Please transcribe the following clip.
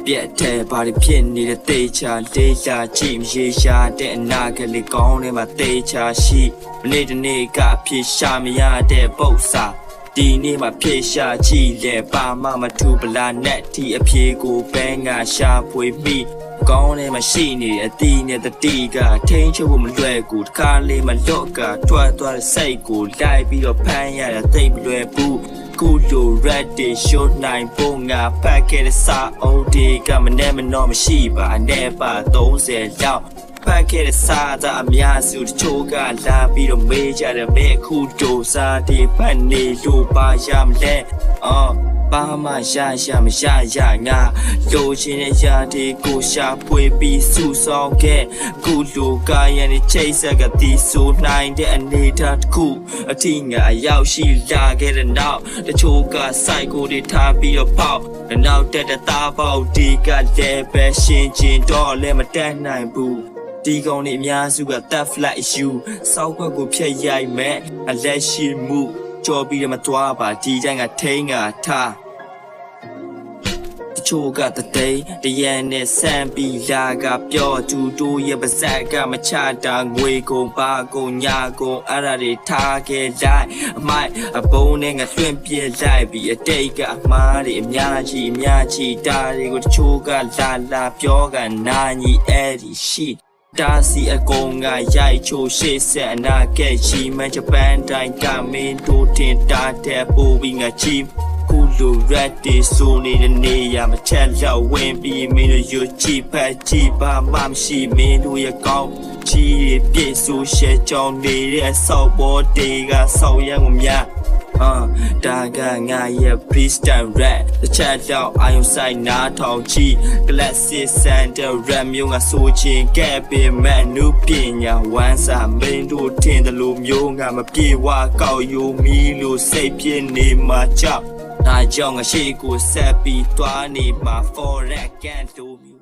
ပြက်တဲ့ဘာတွေဖြစ်နေတဲ့တေချာလေးလာကြည့်မရေရှာတဲ့အနာကလေးကောင်းထဲမှာတေချာရှိမနေ့တနေ့ကဖြစ်ရှာမရတဲ့ပု္ပ္ပာဒီနေ့မှာဖြစ်ရှာကြည့်လေပါမထူပလာနဲ့ဒီအဖြေကိုပဲငါရှာဖွေပြီးကောင်းထဲမှာရှိနေတဲ့အတီးနဲ့တတိကထိန်းချုပ်ဖို့မလွယ်ကူတခါလေးမှလော့ကထွက်သွားတဲ့စိတ်ကိုလိုက်ပြီးတော့ဖမ်းရတာသိမလွယ်ဘူးခုလို red day show နိုင်ပုံငါဖတ်ခဲ့တဲ့စာအုပ်တွေကမနဲ့မတော့မရှိပါနဲ့ပါ30လောက်ဖတ်ခဲ့တဲ့စာသားအများစုတချို့ကလာပြီးတော့မေးကြတယ်ဘယ်ခုတို့စာတွေဖတ်နေလို့ပါရမလဲဘာမှရမရငါလိုချင်တဲ့ຢာတွေကိုရှာဖွေပြီးစုဆောင်ခဲ့ခုလိုကာယနဲ့ချိတ်ဆက်ကတီးဆိုနိုင်တဲ့အနေထားတစ်ခုအထင်ငါရောက်ရှိလာခဲ့တဲ့နောက်တချို့ကစိုက်ကိုတွေထားပြီးတော့ပေါက်နောက်တက်တဲ့သားပေါက်ဒီကလည်းပဲရှင်းချင်းတော့လည်းမတက်နိုင်ဘူးဒီကောင်တွေအများစုက that flat issue စောက်ခွက်ကိုဖျက်ရိုက်မဲ့အလက်ရှိမှုကြော်ပြီးတော့မသွားပါဒီတိုင်းကထိန်းကထားတချို့ကတရန်နဲ့ဆန်ပြီးလာကပြောသူတို့ရဲ့ပါဇက်ကမချတာငွေကုန်ပါကုန်ညာကုန်အဲ့ဒါတွေထားခဲ့လိုက်အမိုက်အပုံးနဲ့ငါလွှင့်ပြလိုက်ပြီးအတိတ်ကအမားတွေအများကြီးတာတွေကိုတချို့ကလာပြောကနာညီအဲ့ဒီရှိတာစီအကုန်ကရိုက်ချိုရှေ့ဆက်အနာကဲချီမန်ဂျပန်တိုင်းကမင်းတို့တင်တာတဲ့ပို့ပြီးငါချီခုလို red day ဆိုနေတဲ့နေရာမချက်လောက်ဝင်ပြီးမင်းတို့ရွကြည့်ဖက်ကြည့်ပါမှမရှိမင်းတို့ရဲ့ကောင်းချီပြည့်ဆိုရှဲကြောင်းနေတဲ့ဆောက်ပေါ်တေကဆောက်ရံများဒါကငါရဲ့ freestyle rap တခြားတော့အာယုံဆိုင်နားထောင်ကြည့် classic center rap မျိုးငါဆိုချင်ခဲ့ပေမဲ့နုပညာဝမ်းစာမင်းတို့ထင်တယ်လို့မျိုးငါမပြေဝကောက်ယူမီလို့စိတ်ပြင်းနေမှာကြောက်ဒါကြောင့်ငါရှိကိုဆက်ပြီးတွားနေမှာ for that can do